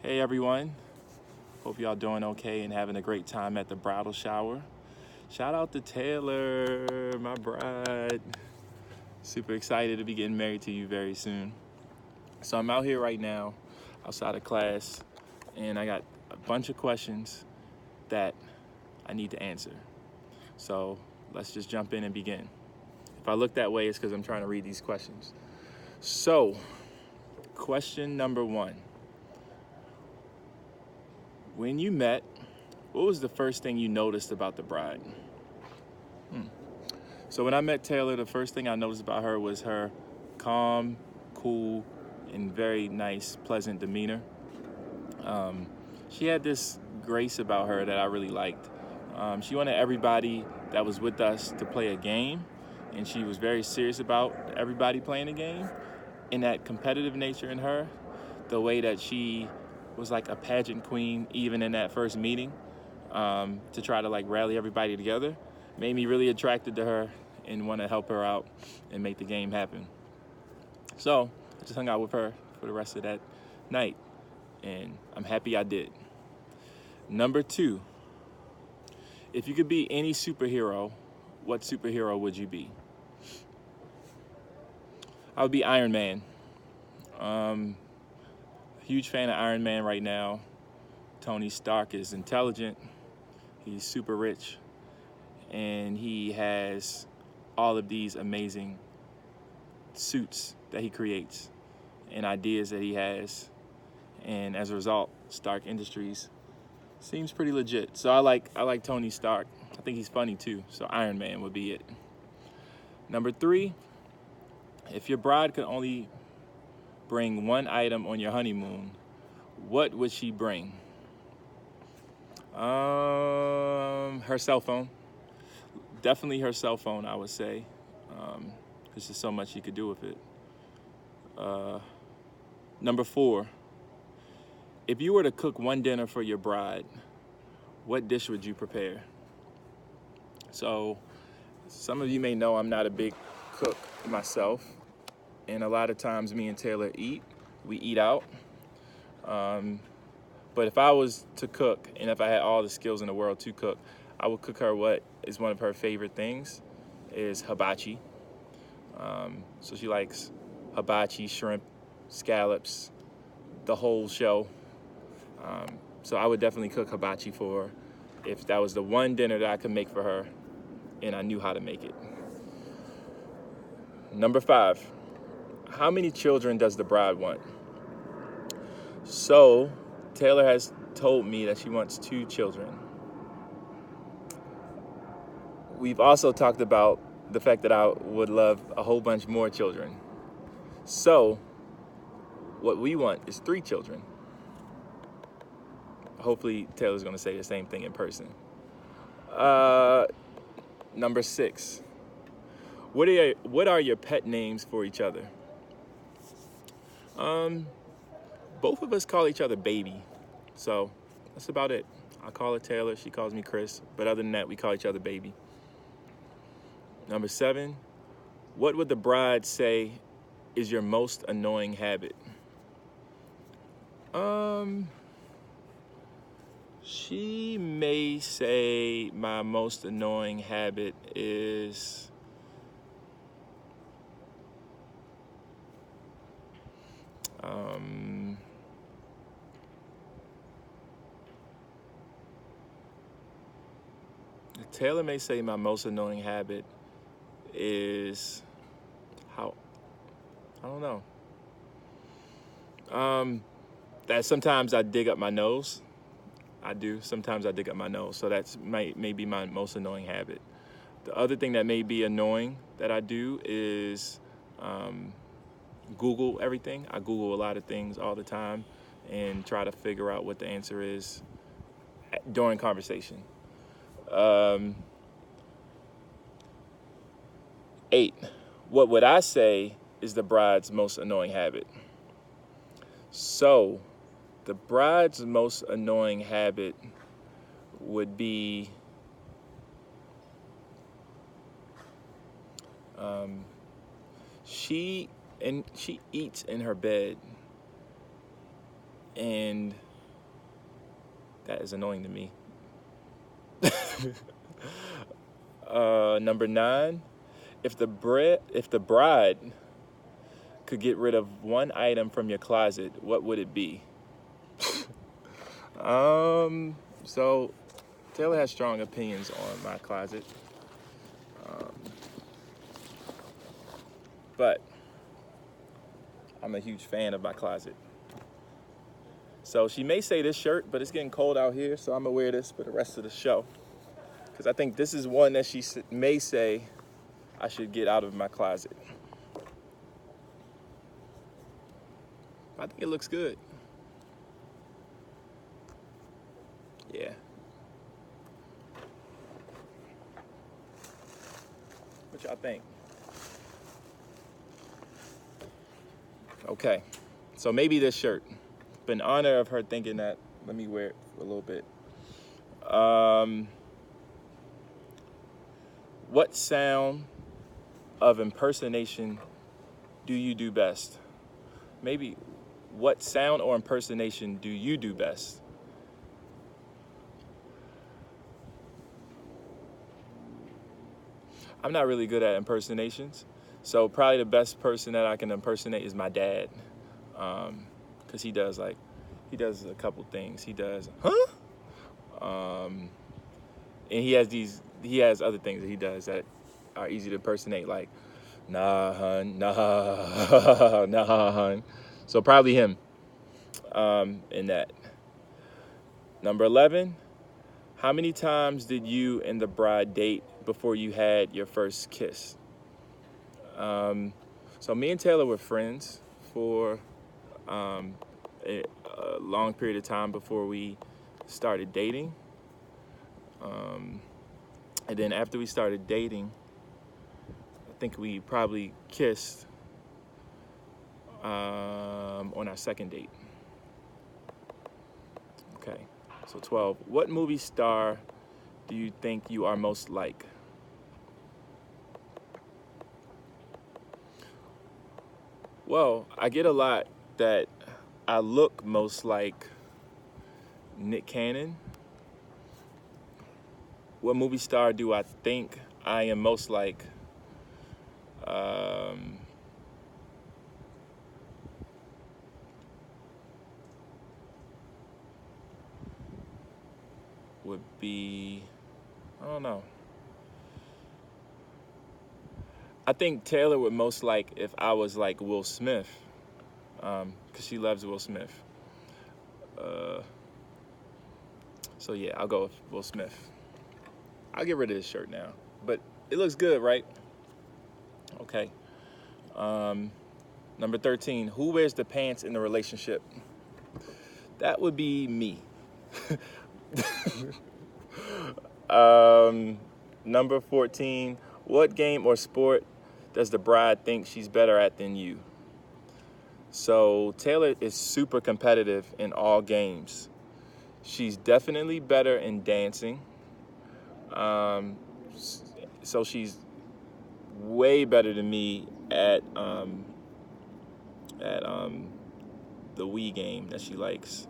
Hey everyone, hope y'all doing okay and having a great time at the bridal shower. Shout out to Taylor, my bride. Super excited to be getting married to you very soon. So I'm out here right now, outside of class, and I got a bunch of questions that I need to answer. So let's just jump in and begin. If I look that way, it's because I'm trying to read these questions. So, question number one. When you met, what was the first thing you noticed about the bride? So when I met Taylor, the first thing I noticed about her was her calm, cool, and very nice, pleasant demeanor. She had this grace about her that I really liked. She wanted everybody that was with us to play a game, and she was very serious about everybody playing a game. And that competitive nature in her, the way that she was like a pageant queen, even in that first meeting, to try to like rally everybody together, made me really attracted to her and want to help her out and make the game happen. So I just hung out with her for the rest of that night, and I'm happy I did. Number two, if you could be any superhero, what superhero would you be? I would be Iron Man. Huge fan of Iron Man right now. Tony Stark is intelligent, he's super rich, and he has all of these amazing suits that he creates and ideas that he has. And as a result, Stark Industries seems pretty legit. So I like Tony Stark. I think he's funny too. So Iron Man would be it. Number three, if your bride could only bring one item on your honeymoon, what would she bring? Her cell phone. Definitely her cell phone, I would say. There's just so much you could do with it. Number four, if you were to cook one dinner for your bride, what dish would you prepare? So, some of you may know I'm not a big cook myself, and a lot of times me and Taylor we eat out. But if I was to cook, and if I had all the skills in the world to cook, I would cook her what is one of her favorite things, is hibachi. So she likes hibachi, shrimp, scallops, the whole show. So I would definitely cook hibachi for her if that was the one dinner that I could make for her and I knew how to make it. Number five, how many children does the bride want? So Taylor has told me that she wants 2 children. We've also talked about the fact that I would love a whole bunch more children. So what we want is 3 children. Hopefully Taylor's gonna say the same thing in person. Number 6, what are your pet names for each other? Both of us call each other baby, so that's about it. I call her Taylor, she calls me Chris, but other than that, we call each other baby. Number 7, what would the bride say is your most annoying habit? She may say my most annoying habit is Taylor may say my most annoying habit is how, I don't know. That sometimes I dig up my nose. I do. Sometimes I dig up my nose. So that's may be my most annoying habit. The other thing that may be annoying that I do is Google everything. I Google a lot of things all the time and try to figure out what the answer is during conversation. 8, what would I say is the bride's most annoying habit? So, the bride's most annoying habit would be she eats in her bed, and That is annoying to me. Number 9, if the bride could get rid of one item from your closet, what would it be? So Taylor has strong opinions on my closet. But I'm a huge fan of my closet. So she may say this shirt, but it's getting cold out here, so I'm gonna wear this for the rest of the show. Because I think this is one that she may say I should get out of my closet. I think it looks good. Yeah. What y'all think? Okay. So maybe this shirt. But in honor of her thinking that, let me wear it for a little bit. What sound of impersonation do you do best? Maybe what sound or impersonation do you do best? I'm not really good at impersonations, so probably the best person that I can impersonate is my dad, because he does a couple things. He does, and he has other things that he does that are easy to impersonate, like, nah, hun, nah, nah, hun. So probably him, in that. Number 11, how many times did you and the bride date before you had your first kiss? So me and Taylor were friends for a long period of time before we started dating. And then after we started dating, I think we probably kissed on our second date. Okay, so 12. What movie star do you think you are most like? Well, I get a lot that I look most like Nick Cannon. What movie star do I think I am most like? Would be, I don't know. I think Taylor would most like if I was like Will Smith, because she loves Will Smith. So yeah, I'll go with Will Smith. I'll get rid of this shirt now, but it looks good, right? Okay. Number 13, who wears the pants in the relationship? That would be me. Number 14, what game or sport does the bride think she's better at than you? So Taylor is super competitive in all games. She's definitely better in dancing. So she's way better than me at the Wii game that she likes.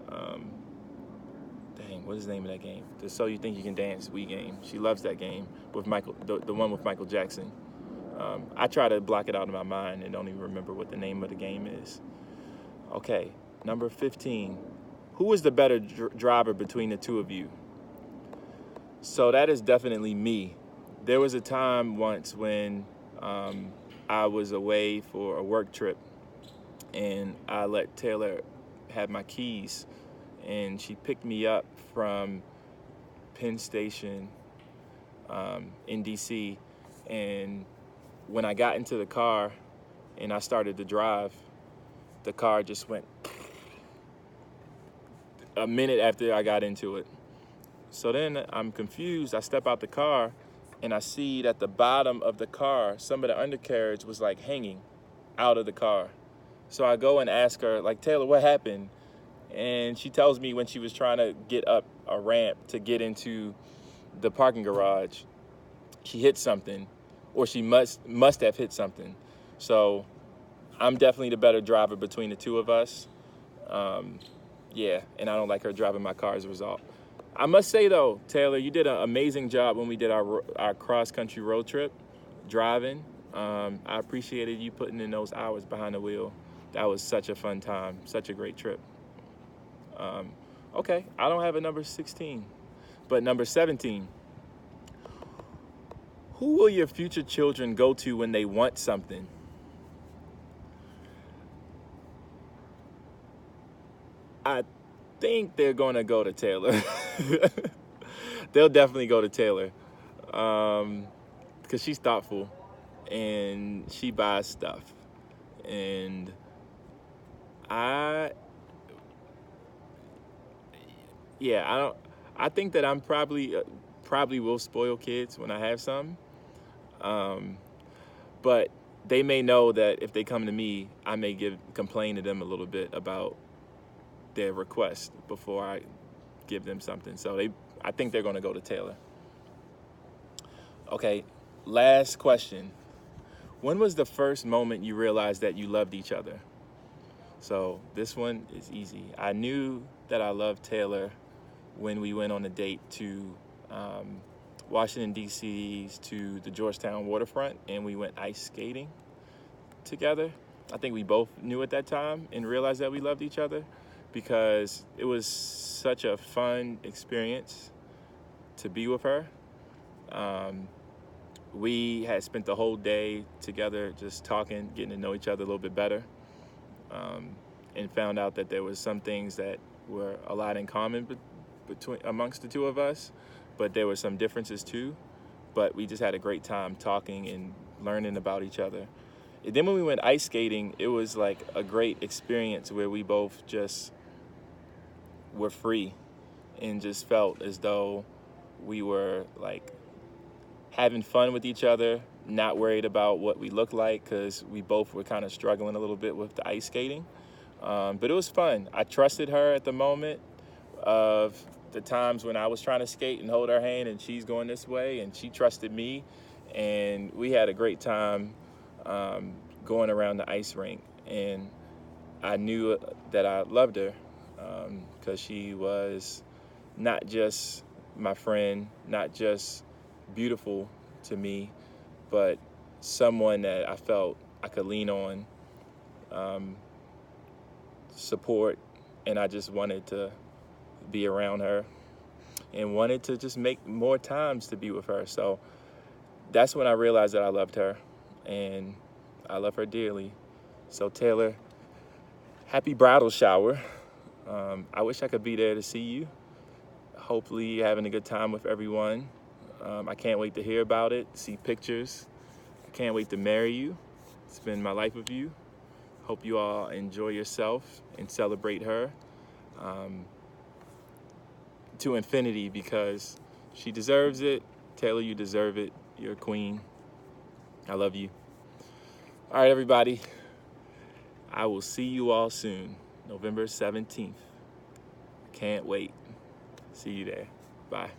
Dang, what is the name of that game? The So You Think You Can Dance Wii game. She loves that game with Michael, the one with Michael Jackson. I try to block it out of my mind and don't even remember what the name of the game is. Okay, number 15. Who is the better driver between the two of you? So that is definitely me. There was a time once when I was away for a work trip and I let Taylor have my keys, and she picked me up from Penn Station in DC, and when I got into the car and I started to drive, the car just went a minute after I got into it. So then I'm confused. I step out the car and I see that the bottom of the car, some of the undercarriage was like hanging out of the car. So I go and ask her, like, Taylor, what happened? And she tells me when she was trying to get up a ramp to get into the parking garage, she hit something, or she must have hit something. So I'm definitely the better driver between the two of us. Yeah, and I don't like her driving my car as a result. I must say though, Taylor, you did an amazing job when we did our cross country road trip, driving. I appreciated you putting in those hours behind the wheel. That was such a fun time, such a great trip. Um, okay, I don't have a number 16, but number 17. Who will your future children go to when they want something? I think they're gonna go to Taylor. They'll definitely go to Taylor, because she's thoughtful and she buys stuff, and I, yeah, I don't. I think that I'm probably will spoil kids when I have some, um, but they may know that if they come to me, I may complain to them a little bit about their request before I give them something. So I think they're gonna go to Taylor. Okay, last question. When was the first moment you realized that you loved each other? So this one is easy. I knew that I loved Taylor when we went on a date to Washington, D.C.'s to the Georgetown waterfront, and we went ice skating together. I think we both knew at that time and realized that we loved each other because it was such a fun experience to be with her. We had spent the whole day together just talking, getting to know each other a little bit better, and found out that there was some things that were a lot in common amongst the two of us, but there were some differences too. But we just had a great time talking and learning about each other. And then when we went ice skating, it was like a great experience where we both just were free and just felt as though we were like having fun with each other, not worried about what we looked like because we both were kind of struggling a little bit with the ice skating. But it was fun. I trusted her at the moment of the times when I was trying to skate and hold her hand and she's going this way, and she trusted me, and we had a great time going around the ice rink. And I knew that I loved her because she was not just my friend, not just beautiful to me, but someone that I felt I could lean on, support, and I just wanted to be around her and wanted to just make more times to be with her. So that's when I realized that I loved her, and I love her dearly. So Taylor, happy bridal shower. I wish I could be there to see you. Hopefully you're having a good time with everyone. I can't wait to hear about it, see pictures. I can't wait to marry you, spend my life with you. Hope you all enjoy yourself and celebrate her to infinity, because she deserves it. Taylor, you deserve it. You're a queen. I love you. All right, everybody. I will see you all soon, November 17th. Can't wait. See you there. Bye.